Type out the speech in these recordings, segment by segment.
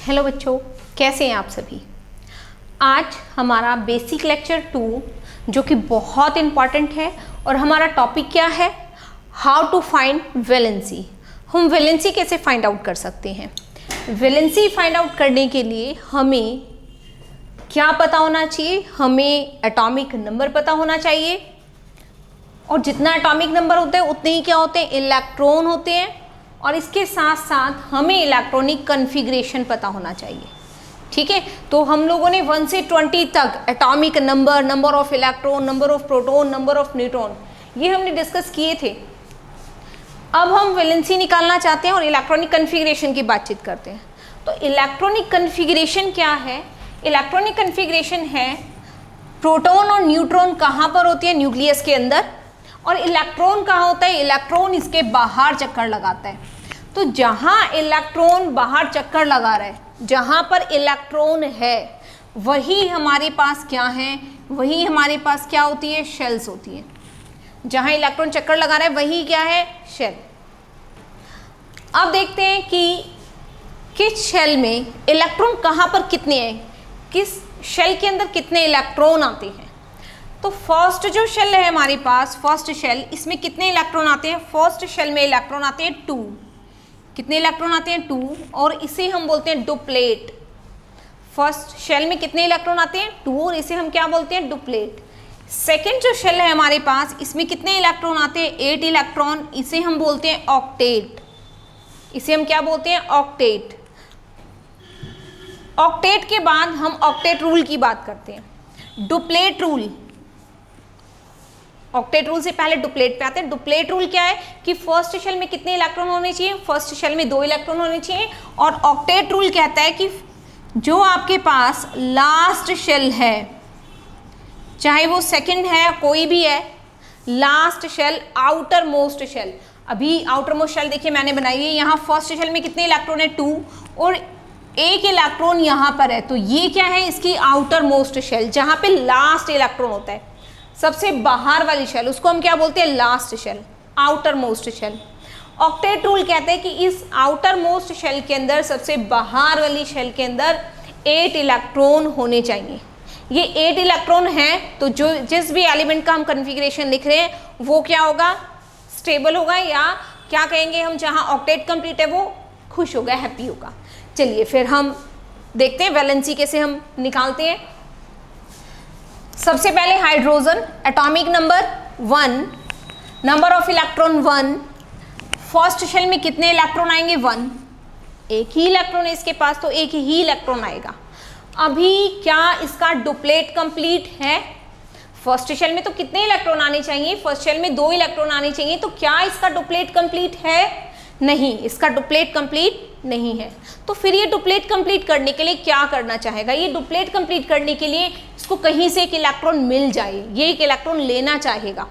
Hello बच्चों, कैसे हैं आप सभी। आज हमारा बेसिक लेक्चर 2 जो कि बहुत इम्पॉर्टेंट है और हमारा टॉपिक क्या है, हाउ टू फाइंड वैलेंसी। हम वैलेंसी कैसे फाइंड आउट कर सकते हैं। वैलेंसी फाइंड आउट करने के लिए हमें क्या पता होना चाहिए, हमें एटॉमिक नंबर पता होना चाहिए और जितना एटॉमिक नंबर होते हैं उतने ही क्या होते हैं, इलेक्ट्रॉन होते हैं। और इसके साथ साथ हमें इलेक्ट्रॉनिक कन्फिग्रेशन पता होना चाहिए। ठीक है, तो हम लोगों ने 1 से 20 तक atomic number, number of electron, number of proton, number of neutron, ये हमने डिस्कस किए थे। अब हम वैलेंसी निकालना चाहते हैं और इलेक्ट्रॉनिक कन्फिग्रेशन की बातचीत करते हैं। तो इलेक्ट्रॉनिक कन्फिग्रेशन क्या है? इलेक्ट्रॉनिक कन्फिग्रेशन है प्रोटॉन और न्यूट्रॉन कहाँ पर होती है, न्यूक्लियस के अंदर, और इलेक्ट्रॉन कहाँ होता है, इलेक्ट्रॉन इसके बाहर चक्कर लगाता है। तो जहाँ इलेक्ट्रॉन बाहर चक्कर लगा रहा है, जहाँ पर इलेक्ट्रॉन है वही हमारे पास क्या है, वही हमारे पास क्या होती है, शेल्स होती है। जहाँ इलेक्ट्रॉन चक्कर लगा रहा है वही क्या है, शेल। अब देखते हैं कि किस शेल में इलेक्ट्रॉन कहाँ पर कितने हैं, किस शेल के अंदर कितने इलेक्ट्रॉन आते हैं। तो फर्स्ट जो शेल है हमारे पास, फर्स्ट शेल, इसमें कितने इलेक्ट्रॉन आते हैं, फर्स्ट शेल में इलेक्ट्रॉन आते हैं 2। कितने इलेक्ट्रॉन आते हैं, 2, और इसे हम बोलते हैं डुप्लेट। फर्स्ट शेल में कितने इलेक्ट्रॉन आते हैं, 2, और इसे हम क्या बोलते हैं, डुप्लेट। सेकेंड जो शेल है हमारे पास, इसमें कितने इलेक्ट्रॉन आते हैं, 8 इलेक्ट्रॉन, इसे हम बोलते हैं ऑक्टेट। इसे हम क्या बोलते हैं, ऑक्टेट। ऑक्टेट के बाद हम ऑक्टेट रूल की बात करते हैं। डुप्लेट रूल, ऑक्टेट रूल से पहले डुप्लेट पे आते हैं। डुप्लेट रूल क्या है कि फर्स्ट शेल में कितने इलेक्ट्रॉन होने चाहिए, फर्स्ट शेल में 2 इलेक्ट्रॉन होने चाहिए। और ऑक्टेट रूल कहता है कि जो आपके पास लास्ट शेल है, चाहे वो सेकंड है, कोई भी है, last shell, outer most shell, अभी आउटर मोस्ट शेल देखिए मैंने बनाई है। यहाँ फर्स्ट शेल में कितने इलेक्ट्रॉन है, 2, और 1 इलेक्ट्रॉन यहाँ पर है। तो ये क्या है, इसकी आउटर मोस्ट शेल, जहाँ पे लास्ट इलेक्ट्रॉन होता है, सबसे बाहर वाली शेल, उसको हम क्या बोलते हैं, last shell, outer most shell. Octet rule कहते हैं कि इस आउटर मोस्ट शेल के अंदर, सबसे बाहर वाली शेल के अंदर 8 इलेक्ट्रॉन होने चाहिए। ये 8 इलेक्ट्रॉन हैं तो जो जिस भी एलिमेंट का हम कन्फिग्रेशन लिख रहे हैं वो क्या होगा, स्टेबल होगा, या क्या कहेंगे हम, जहाँ ऑक्टेट कंप्लीट है वो खुश होगा, हैप्पी होगा। चलिए फिर हम देखते हैं वैलेंसी कैसे हम निकालते हैं। सबसे पहले hydrogen, atomic number 1, number of electron 1, first shell में कितने इलेक्ट्रॉन आएंगे, 1, एक ही इलेक्ट्रॉन है इसके पास तो एक ही इलेक्ट्रॉन आएगा। अभी क्या इसका डुप्लेट कंप्लीट है, फर्स्ट शेल में तो कितने इलेक्ट्रॉन आने चाहिए, फर्स्ट शेल में 2 इलेक्ट्रॉन आने चाहिए। तो क्या इसका डुप्लेट कंप्लीट है, नहीं, इसका डुप्लेट कंप्लीट नहीं है। तो फिर ये डुप्लेट कंप्लीट करने के लिए क्या करना चाहेगा, ये डुप्लेट कंप्लीट करने के लिए इसको कहीं से एक इलेक्ट्रॉन मिल जाए, ये एक इलेक्ट्रॉन लेना चाहेगा,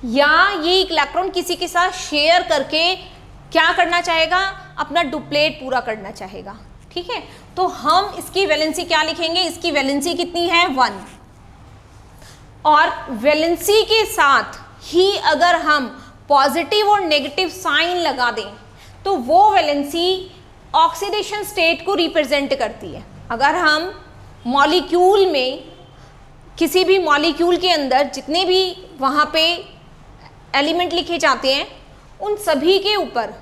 या ये एक इलेक्ट्रॉन किसी के साथ शेयर करके क्या करना चाहेगा, अपना डुप्लेट पूरा करना चाहेगा। ठीक है, तो हम इसकी वैलेंसी क्या लिखेंगे, इसकी वैलेंसी कितनी है, 1। और वैलेंसी के साथ ही अगर हम पॉजिटिव और नेगेटिव साइन लगा दें तो वो वैलेंसी ऑक्सीडेशन स्टेट को रिप्रेजेंट करती है। अगर हम मॉलिक्यूल में, किसी भी मॉलिक्यूल के अंदर जितने भी वहाँ पे एलिमेंट लिखे जाते हैं उन सभी के ऊपर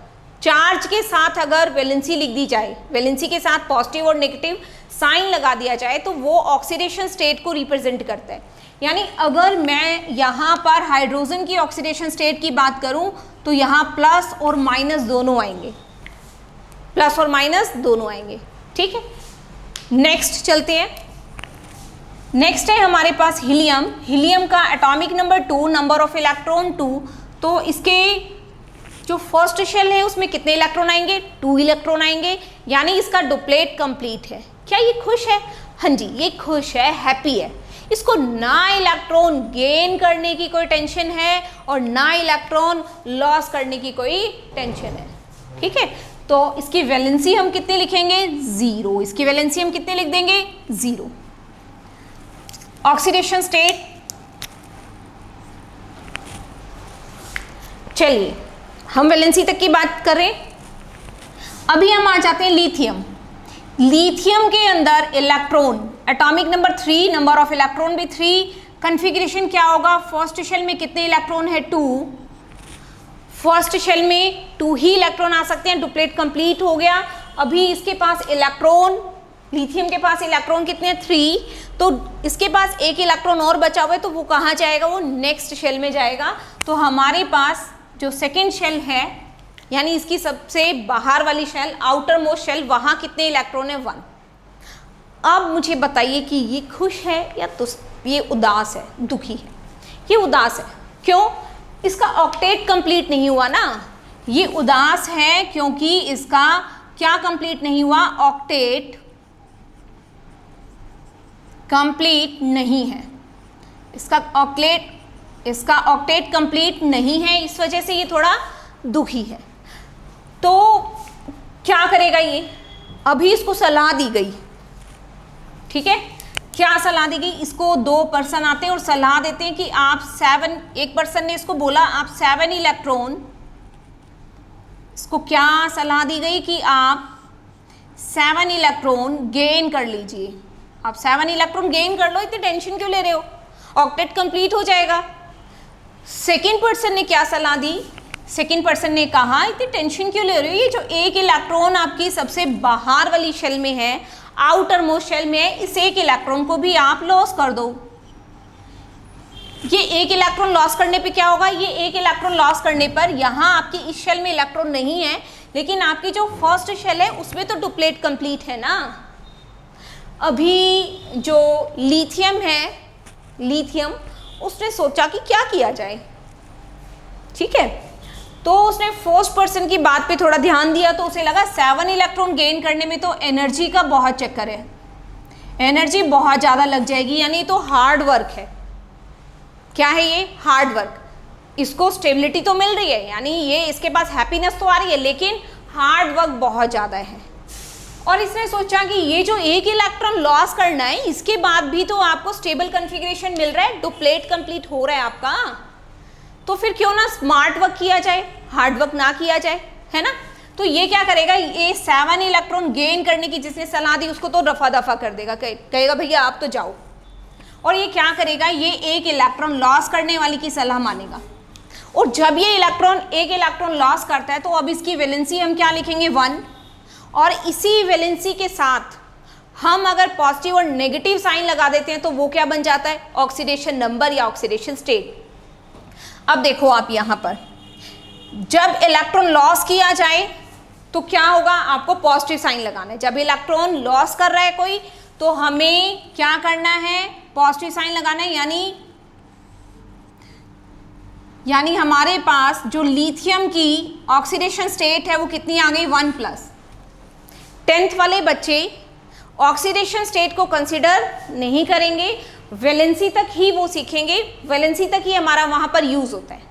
चार्ज के साथ अगर वैलेंसी लिख दी जाए, वैलेंसी के साथ पॉजिटिव और नेगेटिव साइन लगा दिया जाए तो वो ऑक्सीडेशन स्टेट को रिप्रेजेंट करता है। यानी अगर मैं यहाँ पर हाइड्रोजन की ऑक्सीडेशन स्टेट की बात करूँ तो यहाँ प्लस और माइनस दोनों आएंगे, प्लस और माइनस दोनों आएंगे। ठीक है, नेक्स्ट चलते हैं। नेक्स्ट है हमारे पास हीलियम। हीलियम का atomic number 2, number of electron 2। तो इसके जो फर्स्ट शेल है उसमें कितने इलेक्ट्रॉन आएंगे, 2 इलेक्ट्रॉन आएंगे, यानी इसका डुप्लेट कंप्लीट है। क्या ये खुश है, हाँ जी ये खुश है, हैप्पी है। इसको ना इलेक्ट्रॉन गेन करने की कोई टेंशन है और ना इलेक्ट्रॉन लॉस करने की कोई टेंशन है। ठीक है, तो इसकी वैलेंसी हम कितने लिखेंगे, 0। इसकी वैलेंसी हम कितने लिख देंगे, 0। ऑक्सीडेशन स्टेट, चलिए हम वैलेंसी तक की बात करें। अभी हम आ जाते हैं लिथियम। लिथियम के अंदर electron, atomic number 3, number of electron भी 3, कन्फिग्रेशन क्या होगा, फर्स्ट शेल में कितने इलेक्ट्रॉन है 2, फर्स्ट शेल में 2 ही इलेक्ट्रॉन आ सकते हैं, डुप्लेट कंप्लीट हो गया। अभी इसके पास इलेक्ट्रॉन, लिथियम के पास इलेक्ट्रॉन कितने हैं 3, तो इसके पास एक इलेक्ट्रॉन और बचा हुआ है, तो वो कहाँ जाएगा, वो नेक्स्ट शेल में जाएगा। तो हमारे पास जो सेकेंड शेल है, यानी इसकी सबसे बाहर वाली शेल, आउटर मोस्ट शेल, वहाँ कितने इलेक्ट्रॉन है 1। अब मुझे बताइए कि ये खुश है या तो ये उदास है, दुखी है। ये उदास है, क्यों, इसका ऑक्टेट कंप्लीट नहीं हुआ ना। ये उदास है क्योंकि इसका क्या कंप्लीट नहीं हुआ, ऑक्टेट कंप्लीट नहीं है, इसका ऑक्टेट कंप्लीट नहीं है, इस वजह से ये थोड़ा दुखी है। तो क्या करेगा ये, अभी इसको सलाह दी गई, ठीक है, क्या सलाह दी गई, इसको 2 पर्सन आते हैं और सलाह देते हैं कि आप 7, एक पर्सन ने इसको बोला आप 7 इलेक्ट्रॉन, इसको क्या सलाह दी गई कि आप 7 इलेक्ट्रॉन गेन कर लीजिए, आप 7 इलेक्ट्रॉन गेन कर लो, इतनी टेंशन क्यों ले रहे हो, ऑक्टेट कंप्लीट हो जाएगा। सेकेंड पर्सन ने क्या सलाह दी, सेकेंड पर्सन ने कहा इतनी टेंशन क्यों ले रहे हो, ये जो एक इलेक्ट्रॉन आपकी सबसे बाहर वाली शेल में है, आउटर मोस्ट शेल में है, इस एक इलेक्ट्रॉन को भी आप लॉस कर दो। ये एक इलेक्ट्रॉन लॉस करने पे क्या होगा, ये एक इलेक्ट्रॉन लॉस करने पर यहाँ आपकी इस शेल में इलेक्ट्रॉन नहीं है, लेकिन आपकी जो फर्स्ट शेल है उसमें तो डुप्लेट कंप्लीट है ना। अभी जो लिथियम है, लिथियम उसने सोचा कि क्या किया जाए, ठीक है, तो उसने फर्स्ट पर्सन की बात पे थोड़ा ध्यान दिया, तो उसे लगा 7 इलेक्ट्रॉन गेन करने में तो एनर्जी का बहुत चक्कर है, एनर्जी बहुत ज़्यादा लग जाएगी, यानी तो हार्ड वर्क है। क्या है ये, हार्ड वर्क। इसको स्टेबिलिटी तो मिल रही है, यानी ये इसके पास हैप्पीनेस तो आ रही है, लेकिन हार्ड वर्क बहुत ज़्यादा है। और इसने सोचा कि ये जो एक इलेक्ट्रॉन लॉस करना है, इसके बाद भी तो आपको स्टेबल कन्फिग्रेशन मिल रहा है, डुप्लेट कंप्लीट हो रहा है आपका, तो फिर क्यों ना स्मार्ट वर्क किया जाए, हार्ड वर्क ना किया जाए, है ना। तो ये क्या करेगा, ये 7 इलेक्ट्रॉन गेन करने की जिसने सलाह दी उसको तो रफा दफा कर देगा, कहेगा भैया आप तो जाओ। और ये क्या करेगा, ये एक इलेक्ट्रॉन लॉस करने वाली की सलाह मानेगा। और जब ये इलेक्ट्रॉन एक इलेक्ट्रॉन लॉस करता है, तो अब इसकी वैलेंसी हम क्या लिखेंगे 1, और इसी वैलेंसी के साथ हम अगर पॉजिटिव और नेगेटिव साइन लगा देते हैं तो वो क्या बन जाता है, ऑक्सीडेशन नंबर या ऑक्सीडेशन स्टेट। अब देखो आप यहाँ पर, जब इलेक्ट्रॉन लॉस किया जाए तो क्या होगा, आपको पॉजिटिव साइन लगाना है। जब इलेक्ट्रॉन लॉस कर रहा है कोई, तो हमें क्या करना है, पॉजिटिव साइन लगाना है, यानी हमारे पास जो लिथियम की ऑक्सीडेशन स्टेट है वो कितनी आ गई 1+। 10th वाले बच्चे ऑक्सीडेशन स्टेट को कंसिडर नहीं करेंगे, वैलेंसी तक ही वो सीखेंगे, वैलेंसी तक ही हमारा वहां पर यूज होता है।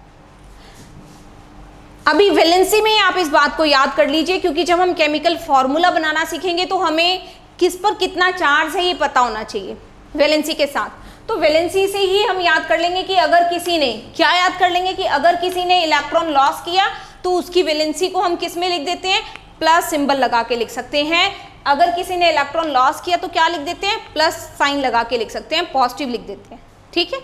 अभी वैलेंसी में आप इस बात को याद कर लीजिए, क्योंकि जब हम केमिकल फॉर्मूला बनाना सीखेंगे तो हमें किस पर कितना चार्ज है ये पता होना चाहिए वैलेंसी के साथ। तो वैलेंसी से ही हम याद कर लेंगे कि अगर किसी ने, क्या याद कर लेंगे कि अगर किसी ने इलेक्ट्रॉन लॉस किया तो उसकी वैलेंसी को हम किस में लिख देते हैं, प्लस सिंबल लगा के लिख सकते हैं। अगर किसी ने इलेक्ट्रॉन लॉस किया तो क्या लिख देते हैं, प्लस साइन लगा के लिख सकते हैं, पॉजिटिव लिख देते हैं, ठीक है।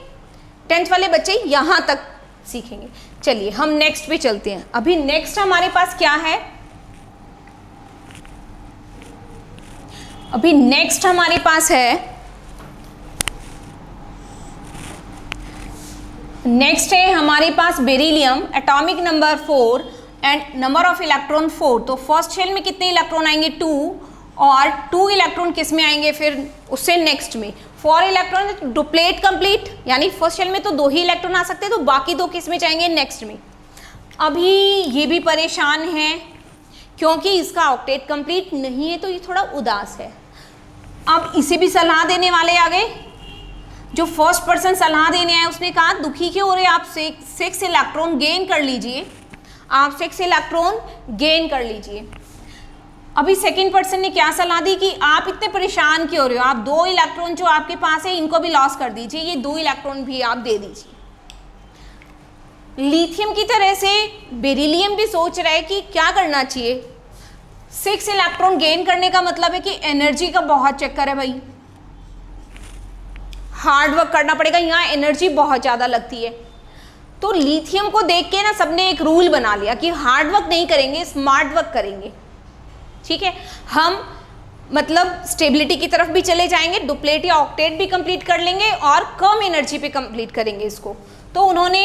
10th वाले बच्चे यहाँ तक सीखेंगे। चलिए हम नेक्स्ट पे चलते हैं। अभी नेक्स्ट हमारे पास क्या है, अभी नेक्स्ट हमारे पास है, नेक्स्ट है हमारे पास beryllium, atomic number 4 and number of electron 4। तो फर्स्ट शेल में कितने इलेक्ट्रॉन आएंगे 2, और 2 इलेक्ट्रॉन किस में आएंगे फिर उससे नेक्स्ट में 4 इलेक्ट्रॉन, डुप्लेट कंप्लीट, यानी फर्स्ट शेल में तो 2 ही इलेक्ट्रॉन आ सकते हैं, तो बाकी 2 किस में जाएंगे, नेक्स्ट में। अभी ये भी परेशान है क्योंकि इसका ऑक्टेट कंप्लीट नहीं है, तो ये थोड़ा उदास है। अब इसे भी सलाह देने वाले आ गए, जो फर्स्ट पर्सन सलाह देने आए उसने कहा दुखी क्यों हो रहे, आप 6 इलेक्ट्रॉन गेन कर लीजिए, आप 6 इलेक्ट्रॉन गेन कर लीजिए। अभी सेकंड पर्सन ने क्या सलाह दी कि आप इतने परेशान क्यों हो रहे हो, आप 2 इलेक्ट्रॉन जो आपके पास है इनको भी लॉस कर दीजिए, ये 2 इलेक्ट्रॉन भी आप दे दीजिए। लिथियम की तरह से बेरिलियम भी सोच रहा है कि क्या करना चाहिए, 6 इलेक्ट्रॉन गेन करने का मतलब है कि एनर्जी का बहुत चक्कर है भाई, हार्ड वर्क करना पड़ेगा, यहाँ एनर्जी बहुत ज़्यादा लगती है। तो लिथियम को देख के ना सबने एक रूल बना लिया कि हार्ड वर्क नहीं करेंगे, स्मार्ट वर्क करेंगे। ठीक है, हम मतलब स्टेबिलिटी की तरफ भी चले जाएंगे, डुप्लेट या ऑक्टेट भी कंप्लीट कर लेंगे और कम एनर्जी पे कंप्लीट करेंगे इसको। तो उन्होंने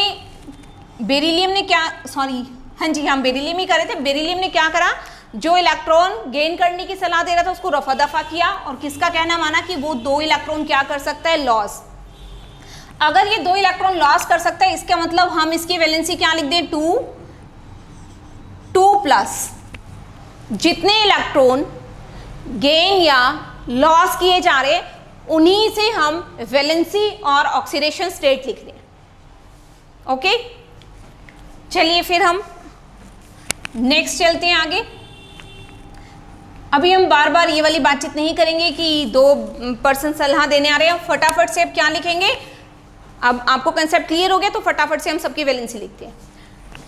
बेरिलियम ने क्या, सॉरी हाँ जी हम बेरिलियम ही कर रहे थे, बेरिलियम ने क्या करा, जो इलेक्ट्रॉन गेन करने की सलाह दे रहा था उसको रफा दफा किया और किसका कहना माना कि वो 2 इलेक्ट्रॉन क्या कर सकता है, लॉस। अगर ये 2 इलेक्ट्रॉन लॉस कर सकता है इसका मतलब हम इसकी वैलेंसी क्या लिख दें, 2 प्लस। जितने इलेक्ट्रॉन गेन या लॉस किए जा रहे उन्हीं से हम वैलेंसी और ऑक्सीडेशन स्टेट लिख दें। ओके, चलिए फिर हम नेक्स्ट चलते हैं आगे। अभी हम बार बार ये वाली बातचीत नहीं करेंगे कि 2 पर्सन सलाह देने आ रहे हैं, फटाफट से अब क्या लिखेंगे। अब आपको कंसेप्ट क्लियर हो गया तो फटाफट से हम सबकी वैलेंसी लिखते हैं।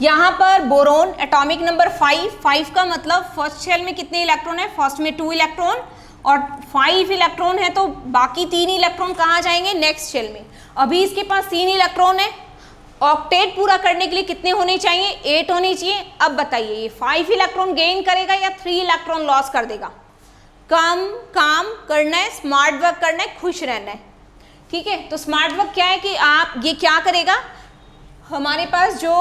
यहाँ पर बोरोन एटॉमिक नंबर 5 का मतलब फर्स्ट शेल में कितने इलेक्ट्रॉन है, फर्स्ट में 2 इलेक्ट्रॉन और 5 इलेक्ट्रॉन है, तो बाकी 3 इलेक्ट्रॉन कहाँ जाएंगे, नेक्स्ट शेल में। अभी इसके पास 3 इलेक्ट्रॉन है, ऑक्टेट पूरा करने के लिए कितने होने चाहिए, 8 होने चाहिए। अब बताइए ये 5 इलेक्ट्रॉन गेन करेगा या 3 इलेक्ट्रॉन लॉस कर देगा। कम काम करना है, स्मार्ट वर्क करना है, खुश रहना है। ठीक है, तो स्मार्ट वर्क क्या है कि आप ये क्या करेगा, हमारे पास जो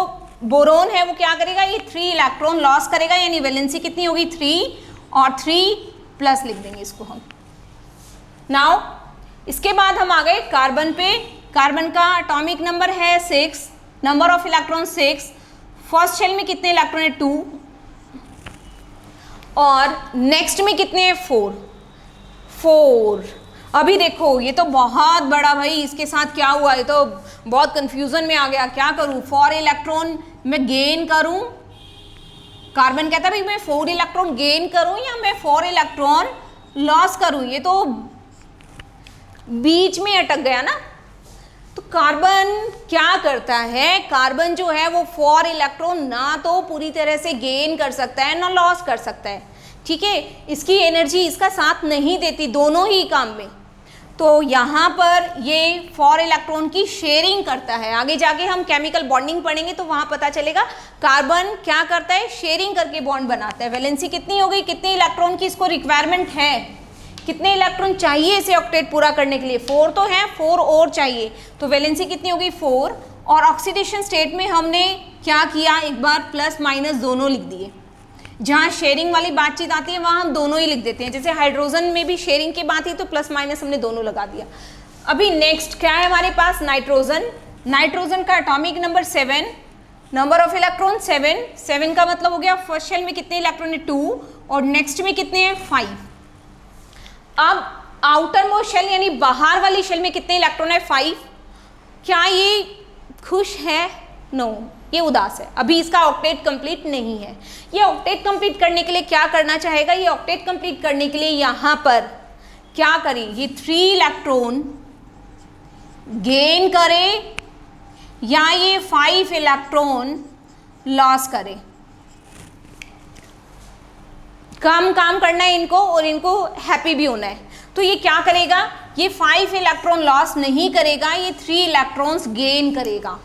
बोरोन है वो क्या करेगा, ये 3 इलेक्ट्रॉन लॉस करेगा, यानी वैलेंसी कितनी होगी 3 और 3 प्लस लिख देंगे इसको हम। नाउ इसके बाद हम आ गए कार्बन पे। कार्बन का एटॉमिक नंबर है 6, number of electron 6, first shell में कितने इलेक्ट्रॉन है 2 और नेक्स्ट में कितने हैं 4। अभी देखो ये तो बहुत बड़ा भाई, इसके साथ क्या हुआ, ये तो बहुत कंफ्यूजन में आ गया, क्या करूं, 4 इलेक्ट्रॉन मैं गेन करूं, कार्बन कहता है भाई मैं 4 इलेक्ट्रॉन गेन करूं या मैं 4 इलेक्ट्रॉन लॉस करूं, ये तो बीच में अटक गया ना। तो कार्बन क्या करता है, कार्बन जो है वो 4 इलेक्ट्रॉन ना तो पूरी तरह से गेन कर सकता है ना लॉस कर सकता है। ठीक है, इसकी एनर्जी इसका साथ नहीं देती दोनों ही काम में। तो यहाँ पर ये 4 इलेक्ट्रॉन की शेयरिंग करता है। आगे जाके हम केमिकल बॉन्डिंग पढ़ेंगे तो वहाँ पता चलेगा कार्बन क्या करता है, शेयरिंग करके बॉन्ड बनाता है। वैलेंसी कितनी हो गई, कितने इलेक्ट्रॉन की इसको रिक्वायरमेंट है, कितने इलेक्ट्रॉन चाहिए इसे ऑक्टेट पूरा करने के लिए, 4 तो है, 4 और चाहिए, तो वैलेंसी कितनी हो गई 4। और ऑक्सीडेशन स्टेट में हमने क्या किया, एक बार प्लस माइनस दोनों लिख दिए। जहाँ शेयरिंग वाली बातचीत आती है वहाँ हम दोनों ही लिख देते हैं, जैसे हाइड्रोजन में भी शेयरिंग की बात ही तो प्लस माइनस हमने दोनों लगा दिया। अभी नेक्स्ट क्या है हमारे पास, नाइट्रोजन। नाइट्रोजन का atomic number 7, number of electron 7 का मतलब हो गया फर्स्ट शेल में कितने इलेक्ट्रॉन है 2 और नेक्स्ट में कितने हैं 5। अब आउटर मोस्ट शेल यानी बाहर वाली शेल में कितने इलेक्ट्रॉन है 5। क्या ये खुश है, नो ये उदास है, अभी इसका ऑक्टेट कंप्लीट नहीं है। ये ऑक्टेट कंप्लीट करने के लिए क्या करना चाहेगा, ये ऑक्टेट कंप्लीट करने के लिए यहाँ पर क्या करे, ये 3 इलेक्ट्रॉन गेन करे या ये 5 इलेक्ट्रॉन लॉस करे। काम करना है इनको और इनको हैप्पी भी होना है। तो ये क्या करेगा, ये 5 इलेक्ट्रॉन लॉस नहीं करेगा, ये 3 इलेक्ट्रॉन्स गेन करेगा।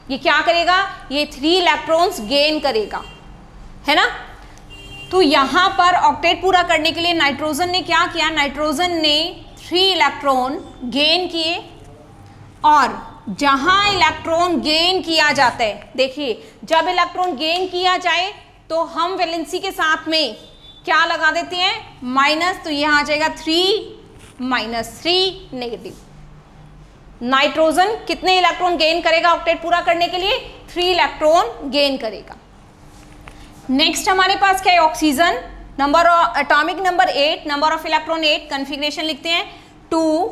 ये क्या करेगा, ये 3 इलेक्ट्रॉन्स गेन करेगा, है ना। तो यहाँ पर ऑक्टेट पूरा करने के लिए नाइट्रोजन ने क्या किया, नाइट्रोजन ने 3 इलेक्ट्रॉन गेन किए और जहाँ इलेक्ट्रॉन गेन किया जाता है, देखिए जब इलेक्ट्रॉन गेन किया जाए तो हम वैलेंसी के साथ में क्या लगा देते हैं, माइनस, तो यहाँ आ जाएगा 3 - 3 नेगेटिव। नाइट्रोजन कितने इलेक्ट्रॉन गेन करेगा ऑक्टेट पूरा करने के लिए, 3 इलेक्ट्रॉन गेन करेगा। नेक्स्ट हमारे पास क्या है, oxygen. Number atomic number 8, number of electron 8, configuration लिखते हैं 2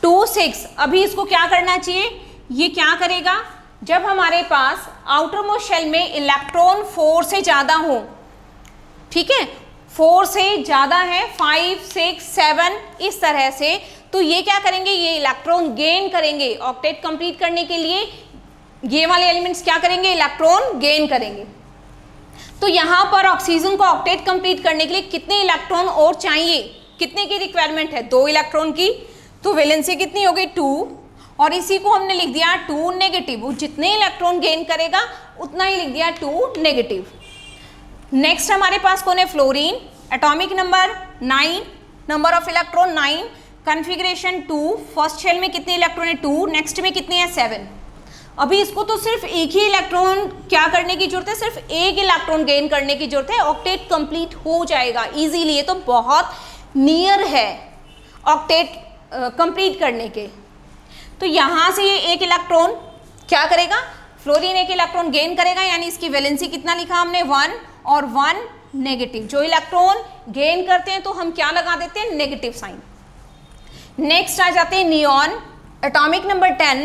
6। अभी इसको क्या करना चाहिए, ये क्या करेगा, जब हमारे पास आउटर मोस्ट शेल में इलेक्ट्रॉन 4 से ज़्यादा हो, ठीक है 4 से ज़्यादा है, 5 6 7 इस तरह से, तो ये क्या करेंगे, ये इलेक्ट्रॉन गेन करेंगे। ऑक्टेट कंप्लीट करने के लिए ये वाले एलिमेंट्स क्या करेंगे, इलेक्ट्रॉन गेन करेंगे। तो यहाँ पर ऑक्सीजन को ऑक्टेट कंप्लीट करने के लिए कितने इलेक्ट्रॉन और चाहिए, कितने की रिक्वायरमेंट है, 2 इलेक्ट्रॉन की। तो वैलेंसी कितनी हो गई 2, और इसी को हमने लिख दिया 2 नेगेटिव। वो जितने इलेक्ट्रॉन गेन करेगा उतना ही लिख दिया 2 नेगेटिव। नेक्स्ट हमारे पास कौन है, fluorine. Atomic number 9, number of electron 9, configuration 2, first shell में कितने इलेक्ट्रॉन है 2, नेक्स्ट में कितने हैं 7। अभी इसको तो सिर्फ एक ही इलेक्ट्रॉन क्या करने की जरूरत है, सिर्फ एक इलेक्ट्रॉन गेन करने की जरूरत है, ऑक्टेट कंप्लीट हो जाएगा इजीली। ये तो बहुत नियर है ऑक्टेट कंप्लीट करने के। तो यहाँ से ये एक इलेक्ट्रॉन क्या करेगा, फ्लोरीन एक इलेक्ट्रॉन गेन करेगा, यानी इसकी वैलेंसी कितना लिखा हमने 1 और 1 नेगेटिव। जो इलेक्ट्रॉन गेन करते हैं तो हम क्या लगा देते हैं, नेगेटिव साइन। नेक्स्ट आ जाते हैं neon. Atomic number 10,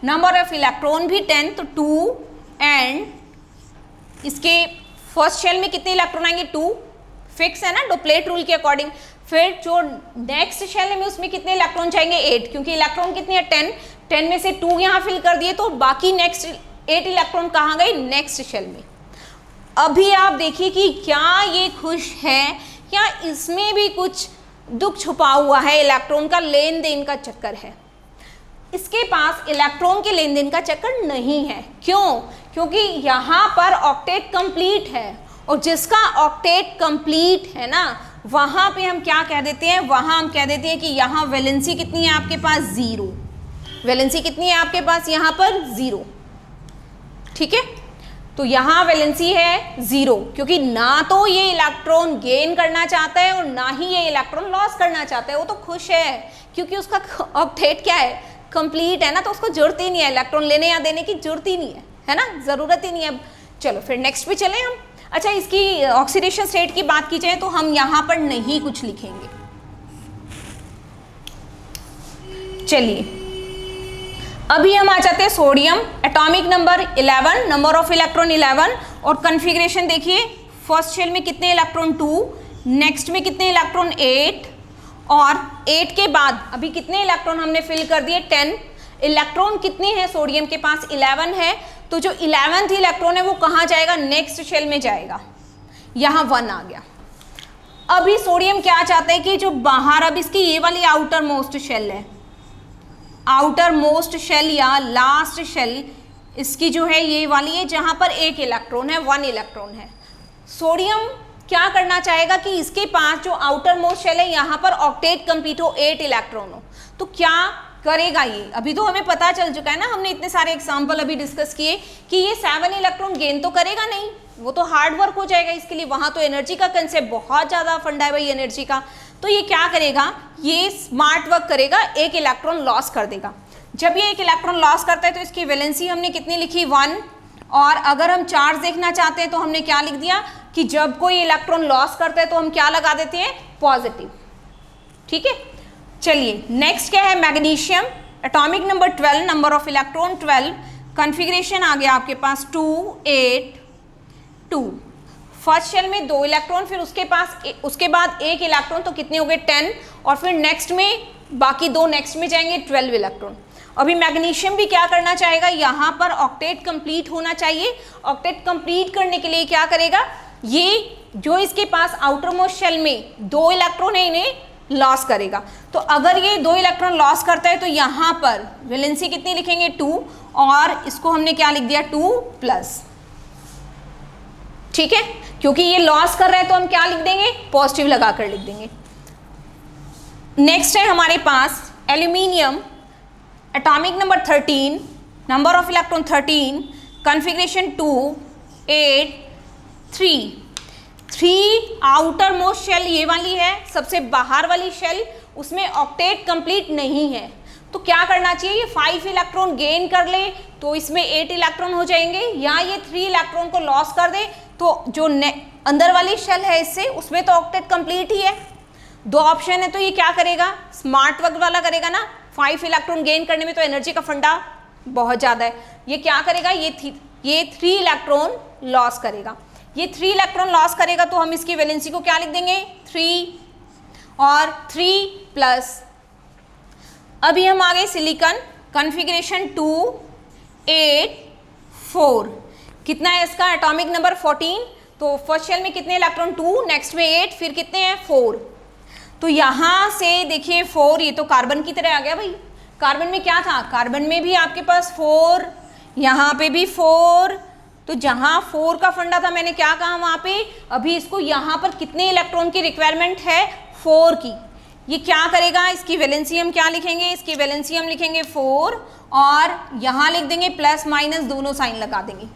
number of electron भी 10, तो 2 एंड इसके फर्स्ट शेल में कितने इलेक्ट्रॉन आएंगे 2, फिक्स है ना डुप्लेट रूल के अकॉर्डिंग। फिर जो नेक्स्ट शेल में उसमें कितने इलेक्ट्रॉन जाएंगे 8, क्योंकि इलेक्ट्रॉन कितने हैं 10 में से 2 यहाँ फिल कर दिए, तो बाकी नेक्स्ट 8 इलेक्ट्रॉन कहाँ गए, नेक्स्ट शेल में। अभी आप देखिए कि क्या ये खुश है, क्या इसमें भी कुछ दुख छुपा हुआ है, इलेक्ट्रॉन का लेन देन का चक्कर है। इसके पास इलेक्ट्रॉन के लेन देन का चक्कर नहीं है। क्यों, क्योंकि यहाँ पर ऑक्टेट कंप्लीट है, और जिसका ऑक्टेट कंप्लीट है ना, वहाँ पे हम क्या कह देते हैं, वहाँ हम कह देते हैं कि यहाँ वैलेंसी कितनी है आपके पास 0। वैलेंसी कितनी है आपके पास यहाँ पर 0, ठीक है। तो यहाँ वैलेंसी है 0, क्योंकि ना तो ये इलेक्ट्रॉन गेन करना चाहता है और ना ही ये इलेक्ट्रॉन लॉस करना चाहता है। वो तो खुश है क्योंकि उसका ऑक्टेट क्या है, कंप्लीट है ना, तो उसको जरूरत ही नहीं है इलेक्ट्रॉन लेने या देने की, जरूरत ही नहीं है ना, ज़रूरत ही नहीं है। चलो फिर नेक्स्ट पे चलें हम। अच्छा, इसकी ऑक्सीडेशन स्टेट की बात की जाए तो हम यहाँ पर नहीं कुछ लिखेंगे। चलिए अभी हम आ जाते हैं sodium. Atomic number 11, number of electron 11, और कॉन्फ़िगरेशन देखिए, फर्स्ट शेल में कितने इलेक्ट्रॉन 2, नेक्स्ट में कितने इलेक्ट्रॉन 8, और 8 के बाद अभी कितने इलेक्ट्रॉन हमने फिल कर दिए 10। इलेक्ट्रॉन कितने हैं सोडियम के पास 11 है, तो जो 11th इलेक्ट्रॉन है वो कहाँ जाएगा, नेक्स्ट शेल में जाएगा। यहाँ 1 आ गया। अभी सोडियम क्या चाहता है कि जो बाहर, अब इसकी ये वाली आउटर मोस्ट शेल है, आउटर मोस्ट शेल या लास्ट शेल इसकी जो है ये वाली है, जहाँ पर एक इलेक्ट्रॉन है, 1 इलेक्ट्रॉन है। सोडियम क्या करना चाहेगा कि इसके पास जो आउटर मोस्ट शेल है यहाँ पर ऑक्टेट कंप्लीट हो, 8 इलेक्ट्रॉन हो। तो क्या करेगा ये, अभी तो हमें पता चल चुका है ना, हमने इतने सारे एग्जाम्पल अभी डिस्कस किए कि ये 7 इलेक्ट्रॉन गेन तो करेगा नहीं, वो तो हार्ड वर्क हो जाएगा इसके लिए। वहाँ तो एनर्जी का कंसेप्ट बहुत ज़्यादा फंडा है भाई एनर्जी का। तो ये क्या करेगा, ये स्मार्ट वर्क करेगा, एक इलेक्ट्रॉन लॉस कर देगा। जब ये एक इलेक्ट्रॉन लॉस करता है तो इसकी वैलेंसी हमने कितनी लिखी 1, और अगर हम चार्ज देखना चाहते हैं तो हमने क्या लिख दिया कि जब कोई इलेक्ट्रॉन लॉस करता है तो हम क्या लगा देते हैं, पॉजिटिव, ठीक है। चलिए नेक्स्ट क्या है, magnesium. Atomic number 12, number of electron 12, configuration आ गया आपके पास 2, 8, 2। फर्स्ट शेल में 2 इलेक्ट्रॉन, फिर उसके बाद एक इलेक्ट्रॉन, तो कितने हो गए 10, और फिर नेक्स्ट में बाकी 2 नेक्स्ट में जाएंगे 12 इलेक्ट्रॉन। अभी मैग्नीशियम भी क्या करना चाहेगा, यहाँ पर ऑक्टेट कंप्लीट होना चाहिए। ऑक्टेट कंप्लीट करने के लिए क्या करेगा, ये जो इसके पास आउटर मोस्ट शेल में 2 इलेक्ट्रॉन है इन्हें लॉस करेगा। तो अगर ये 2 इलेक्ट्रॉन लॉस करता है तो यहाँ पर वैलेंसी कितनी लिखेंगे 2, और इसको हमने क्या लिख दिया 2+, ठीक है। क्योंकि ये लॉस कर रहा है तो हम क्या लिख देंगे, पॉजिटिव लगाकर लिख देंगे। नेक्स्ट है हमारे पास aluminium. Atomic number 13, number of electron 13, configuration 2, 8, 3 outer most shell ये वाली है, सबसे बाहर वाली शेल, उसमें ऑक्टेट कंप्लीट नहीं है। तो क्या करना चाहिए, ये 5 इलेक्ट्रॉन गेन कर ले तो इसमें 8 इलेक्ट्रॉन हो जाएंगे, या ये 3 इलेक्ट्रॉन को लॉस कर दे तो जो अंदर वाली शेल है इससे, उसमें तो ऑक्टेट कंप्लीट ही है। 2 ऑप्शन है, तो ये क्या करेगा, स्मार्ट वर्क वाला करेगा ना। 5 इलेक्ट्रॉन गेन करने में तो एनर्जी का फंडा बहुत ज़्यादा है। ये क्या करेगा, ये 3 इलेक्ट्रॉन लॉस करेगा। ये 3 इलेक्ट्रॉन लॉस करेगा तो हम इसकी वैलेंसी को क्या लिख देंगे 3 और 3+। अभी हम आ गए सिलिकॉन। कॉन्फ़िगरेशन 2, 8, 4। कितना है इसका एटॉमिक नंबर 14। तो फर्स्ट शेल में कितने इलेक्ट्रॉन 2, नेक्स्ट में 8, फिर कितने हैं 4। तो यहाँ से देखिए 4, ये तो कार्बन की तरह आ गया भाई। कार्बन में क्या था, कार्बन में भी आपके पास 4, यहाँ पे भी 4। तो जहाँ 4 का फंडा था मैंने क्या कहा वहाँ पे, अभी इसको यहाँ पर कितने इलेक्ट्रॉन की रिक्वायरमेंट है 4 की। ये क्या करेगा, इसकी वैलेंसी हम क्या लिखेंगे, इसकी वैलेंसी हम लिखेंगे 4 और यहाँ लिख देंगे प्लस माइनस दोनों साइन लगा देंगे।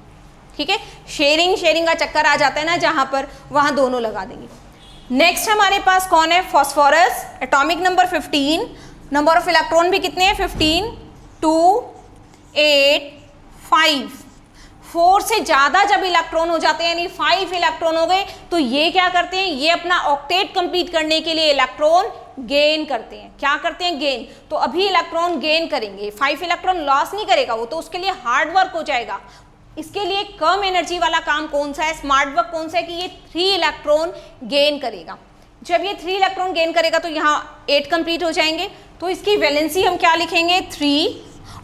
ठीक है, शेयरिंग का चक्कर आ जाता है ना जहाँ पर, वहाँ दोनों लगा देंगे। नेक्स्ट हमारे पास कौन है, phosphorus, atomic number 15, number of electron भी कितने हैं 15, 2, 8, 5। 4 से ज़्यादा जब इलेक्ट्रॉन हो जाते हैं यानी 5 इलेक्ट्रॉन हो गए तो ये क्या करते हैं, ये अपना ऑक्टेट कंप्लीट करने के लिए इलेक्ट्रॉन गेन करते हैं। क्या करते हैं, गेन। तो अभी इलेक्ट्रॉन गेन करेंगे, 5 इलेक्ट्रॉन लॉस नहीं करेगा वो, तो उसके लिए हार्ड वर्क हो जाएगा। इसके लिए कम एनर्जी वाला काम कौन सा है, स्मार्ट वर्क कौन सा है कि ये 3 इलेक्ट्रॉन गेन करेगा। जब ये 3 इलेक्ट्रॉन गेन करेगा तो यहाँ 8 कंप्लीट हो जाएंगे। तो इसकी वैलेंसी हम क्या लिखेंगे 3,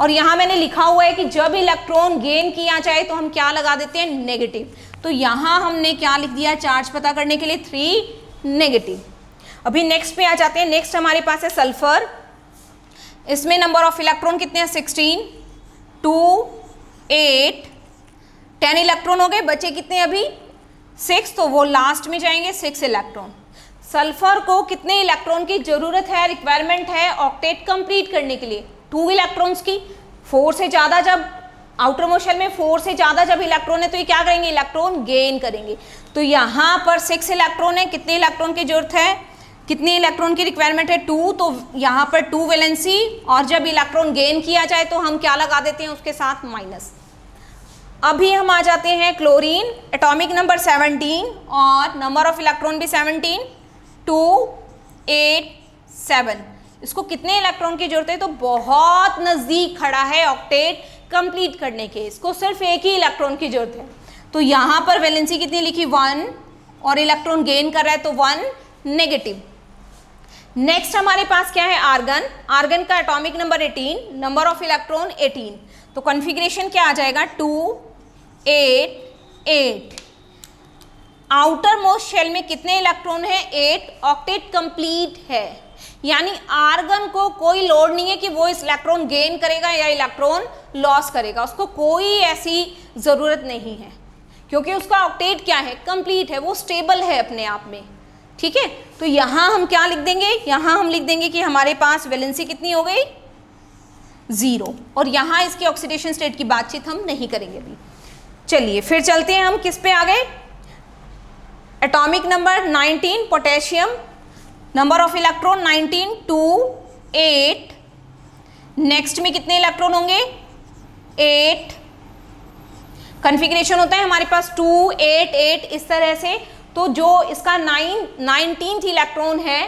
और यहाँ मैंने लिखा हुआ है कि जब इलेक्ट्रॉन गेन किया जाए तो हम क्या लगा देते हैं, नेगेटिव। तो यहाँ हमने क्या लिख दिया, चार्ज पता करने के लिए 3 नेगेटिव। अभी नेक्स्ट पे आ जाते हैं। नेक्स्ट हमारे पास है सल्फर। इसमें नंबर ऑफ इलेक्ट्रॉन कितने हैं 16, 2, 8, 10 इलेक्ट्रॉन हो गए, बचे कितने अभी 6, तो वो लास्ट में जाएंगे 6 इलेक्ट्रॉन। सल्फर को कितने इलेक्ट्रॉन की जरूरत है, रिक्वायरमेंट है ऑक्टेट कंप्लीट करने के लिए, 2 इलेक्ट्रॉन्स की। 4 से ज़्यादा जब आउटर मोस्ट शेल में 4 से ज़्यादा जब इलेक्ट्रॉन है तो ये क्या करेंगे, इलेक्ट्रॉन गेन करेंगे। तो यहाँ पर 6 इलेक्ट्रॉन है, कितने इलेक्ट्रॉन की जरूरत है, कितने इलेक्ट्रॉन की रिक्वायरमेंट है 2, तो यहाँ पर 2 वैलेंसी, और जब इलेक्ट्रॉन गेन किया जाए तो हम क्या लगा देते हैं उसके साथ माइनस। अभी हम आ जाते हैं क्लोरीन, एटॉमिक नंबर 17 और नंबर ऑफ इलेक्ट्रॉन भी 17, 2, 8, 7। इसको कितने इलेक्ट्रॉन की जरूरत है, तो बहुत नज़दीक खड़ा है ऑक्टेट कंप्लीट करने के, इसको सिर्फ एक ही इलेक्ट्रॉन की जरूरत है। तो यहाँ पर वैलेंसी कितनी लिखी 1, और इलेक्ट्रॉन गेन कर रहा है तो 1 नेगेटिव। नेक्स्ट हमारे पास क्या है, आर्गन। आर्गन का atomic number 18, number of electron 18। तो कॉन्फ़िगरेशन क्या आ जाएगा 2, 8, 8। आउटर मोस्ट शेल में कितने इलेक्ट्रॉन है 8, ऑक्टेट कंप्लीट है। यानी आर्गन को कोई लोड नहीं है कि वो इस इलेक्ट्रॉन गेन करेगा या इलेक्ट्रॉन लॉस करेगा, उसको कोई ऐसी ज़रूरत नहीं है क्योंकि उसका ऑक्टेट क्या है, कंप्लीट है, वो स्टेबल है अपने आप में। ठीक है, तो यहाँ हम क्या लिख देंगे, यहाँ हम लिख देंगे कि हमारे पास वैलेंसी कितनी हो गई 0, और यहाँ इसकी ऑक्सीडेशन स्टेट की बातचीत हम नहीं करेंगे अभी। चलिए फिर चलते हैं, हम किस पे आ गए, atomic number 19 potassium, number of electron 19, 2, 8। Next में कितने इलेक्ट्रॉन होंगे 8। कॉन्फ़िगरेशन होता है हमारे पास 2, 8, 8 इस तरह से। तो जो इसका 19th इलेक्ट्रॉन है,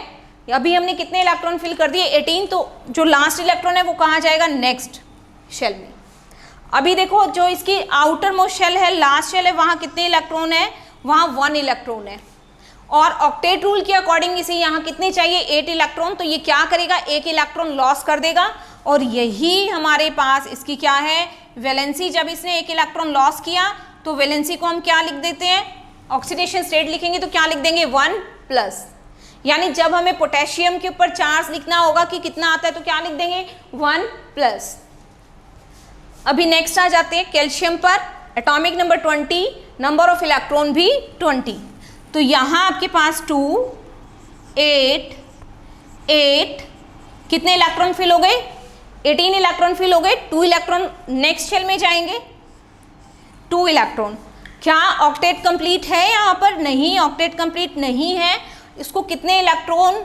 अभी हमने कितने इलेक्ट्रॉन फिल कर दिए 18, तो जो लास्ट इलेक्ट्रॉन है वो कहाँ जाएगा, नेक्स्ट शेल में। अभी देखो जो इसकी आउटर मोस्ट शेल है, लास्ट शेल है, वहाँ कितने इलेक्ट्रॉन है, वहाँ 1 इलेक्ट्रॉन है, और ऑक्टेट रूल के अकॉर्डिंग इसे यहाँ कितने चाहिए 8 इलेक्ट्रॉन। तो ये क्या करेगा, 1 इलेक्ट्रॉन लॉस कर देगा, और यही हमारे पास इसकी क्या है वैलेंसी। जब इसने 1 इलेक्ट्रॉन लॉस किया तो वैलेंसी को हम क्या लिख देते हैं, ऑक्सीडेशन स्टेट लिखेंगे तो क्या लिख देंगे 1+। यानी जब हमें पोटेशियम के ऊपर चार्ज लिखना होगा कि कितना आता है तो क्या लिख देंगे 1+। अभी नेक्स्ट आ जाते हैं कैल्शियम पर, atomic number 20, number of electron भी 20। तो यहाँ आपके पास 2, 8, 8 कितने इलेक्ट्रॉन फिल हो गए 18 इलेक्ट्रॉन फिल हो गए। 2 इलेक्ट्रॉन नेक्स्ट शेल में जाएंगे, 2 इलेक्ट्रॉन। क्या ऑक्टेट कंप्लीट है यहाँ पर, नहीं, ऑक्टेट कंप्लीट नहीं है। इसको कितने इलेक्ट्रॉन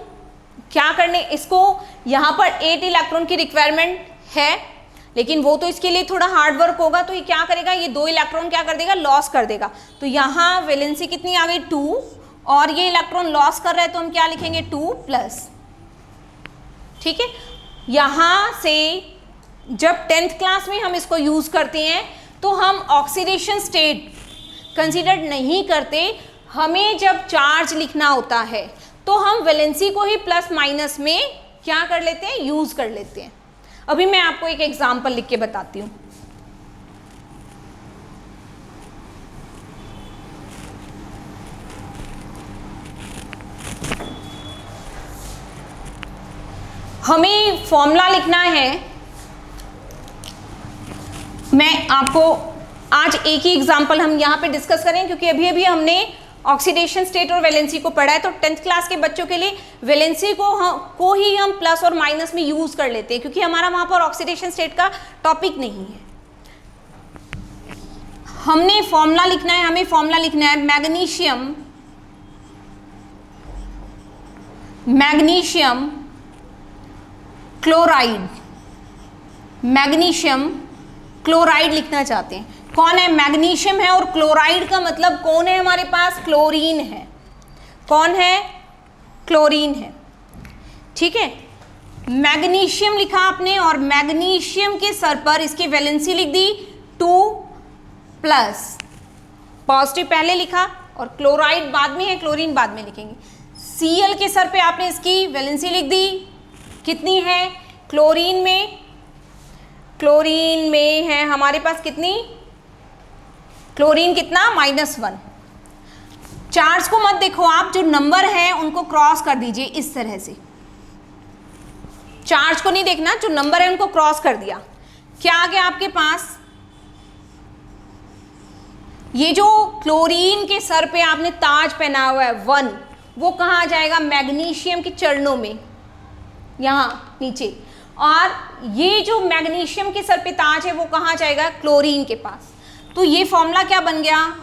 क्या करने, इसको यहाँ पर 8 इलेक्ट्रॉन की रिक्वायरमेंट है, लेकिन वो तो इसके लिए थोड़ा हार्ड वर्क होगा। तो ये क्या करेगा, ये 2 इलेक्ट्रॉन क्या कर देगा, लॉस कर देगा। तो यहाँ वैलेंसी कितनी आ गई 2, और ये इलेक्ट्रॉन लॉस कर रहा है तो हम क्या लिखेंगे 2+। ठीक है, यहाँ से जब 10th क्लास में हम इसको यूज़ करते हैं तो हम ऑक्सीडेशन स्टेट कंसीडर नहीं करते। हमें जब चार्ज लिखना होता है तो हम वैलेंसी को ही प्लस माइनस में क्या कर लेते हैं, यूज़ कर लेते हैं। अभी मैं आपको एक एग्जाम्पल लिख के बताती हूँ। हमें फॉर्मूला लिखना है। मैं आपको आज एक ही एग्जांपल हम यहाँ पे डिस्कस करें, क्योंकि अभी अभी हमने ऑक्सीडेशन स्टेट और वैलेंसी को पढ़ा है। तो 10th क्लास के बच्चों के लिए वैलेंसी को ही हम प्लस और माइनस में यूज कर लेते हैं, क्योंकि हमारा वहां पर ऑक्सीडेशन स्टेट का टॉपिक नहीं है। हमने फॉर्मूला लिखना है, हमें फॉर्मूला लिखना है मैग्नीशियम क्लोराइड, मैग्नीशियम क्लोराइड लिखना चाहते हैं। कौन है? मैग्नीशियम है, और क्लोराइड का मतलब कौन है हमारे पास? क्लोरीन है। कौन है? क्लोरीन है। ठीक है, मैग्नीशियम लिखा आपने, और मैग्नीशियम के सर पर इसकी वैलेंसी लिख दी 2+, पॉजिटिव पहले लिखा और क्लोराइड बाद में है, क्लोरीन बाद में लिखेंगे। Cl के सर पे आपने इसकी वैलेंसी लिख दी, कितनी है? क्लोरीन में है हमारे पास कितनी? क्लोरीन कितना? -1। चार्ज को मत देखो आप, जो नंबर है उनको क्रॉस कर दीजिए इस तरह से। चार्ज को नहीं देखना, जो नंबर है उनको क्रॉस कर दिया। क्या आ गया आपके पास? ये जो क्लोरीन के सर पे आपने ताज पहना हुआ है 1, वो कहाँ आ जाएगा? मैग्नीशियम के चरणों में, यहाँ नीचे। और ये जो मैग्नीशियम के सर पे ताज है वो कहाँ जाएगा? क्लोरीन के पास। तो ये फॉर्मूला क्या बन गया?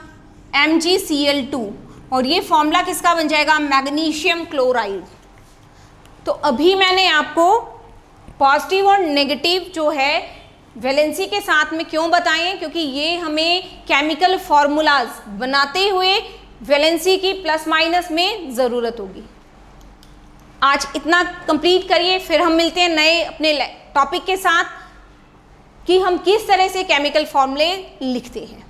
MgCl2, और ये फॉर्मूला किसका बन जाएगा? Magnesium chloride. तो अभी मैंने आपको पॉजिटिव और नेगेटिव जो है वैलेंसी के साथ में क्यों बताए हैं, क्योंकि ये हमें केमिकल फॉर्मूलाज बनाते हुए वैलेंसी की प्लस माइनस में ज़रूरत होगी। आज इतना कंप्लीट करिए, फिर हम मिलते हैं नए अपने टॉपिक के साथ कि हम किस तरह से केमिकल फॉर्मूले लिखते हैं।